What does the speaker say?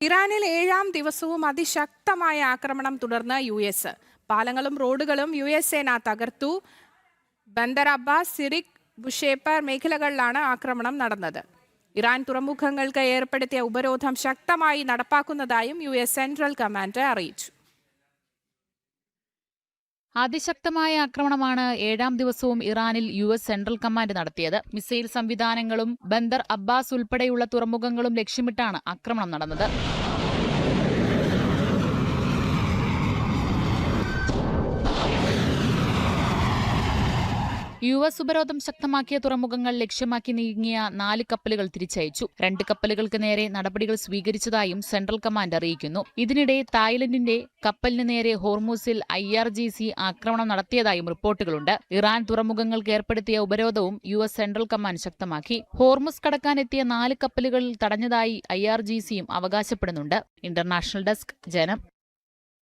ഇറാനിൽ 7ാം ദിവസവും അതിശക്തമായ ആക്രമണം തുടർന്ന് US. പാലങ്ങളും റോഡുകളും US സേന തകർത്തു. ബന്ദർ അബ്ബാസ്, സിറിക്, ബുഷേപ്പർ മേഖലകളിലാണ് ആക്രമണം നടന്നത്. ഇറാൻ തുറമുഖങ്ങൾക്ക് ഏർപ്പെടുത്തിയ ഉപരോധം ശക്തമായി നടപ്പാക്കുന്നതായും US സെൻട്രൽ കമാൻഡ് അറിയിച്ചു. അതിശക്തമായ ആക്രമണമാണ് 7ാം ദിവസവും ഇറാനിൽ US സെൻട്രൽ കമാൻഡ് നടത്തിയത്. മിസൈൽ സംവിധാനങ്ങളും ബന്ദർ അബ്ബാസ് ഉൾപ്പെടെയുള്ള തുറമുഖങ്ങളും ലക്ഷ്യമിട്ടാണ് ആക്രമണം നടന്നത്. US ഉപരോധം ശക്തമാക്കിയ തുറമുഖങ്ങൾ ലക്ഷ്യമാക്കി നീങ്ങിയ 4 കപ്പലുകൾ തിരിച്ചയച്ചു. 2 കപ്പലുകൾക്ക് നേരെ നടപടികൾ സ്വീകരിച്ചതായും സെൻട്രൽ കമാൻഡ് അറിയിക്കുന്നു. ഇതിനിടെ തായ്ലൻഡിന്റെ കപ്പലിന് നേരെ ഹോർമൂസിൽ IRGC ആക്രമണം നടത്തിയതായും റിപ്പോർട്ടുകളുണ്ട്. ഇറാൻ തുറമുഖങ്ങൾക്ക് ഏർപ്പെടുത്തിയ ഉപരോധവും US സെൻട്രൽ കമാൻഡ് ശക്തമാക്കി. ഹോർമുസ് കടക്കാനെത്തിയ 4 കപ്പലുകൾ തടഞ്ഞതായി IRGCയും അവകാശപ്പെടുന്നുണ്ട്. ഇന്റർനാഷണൽ ഡെസ്ക്, ജനം.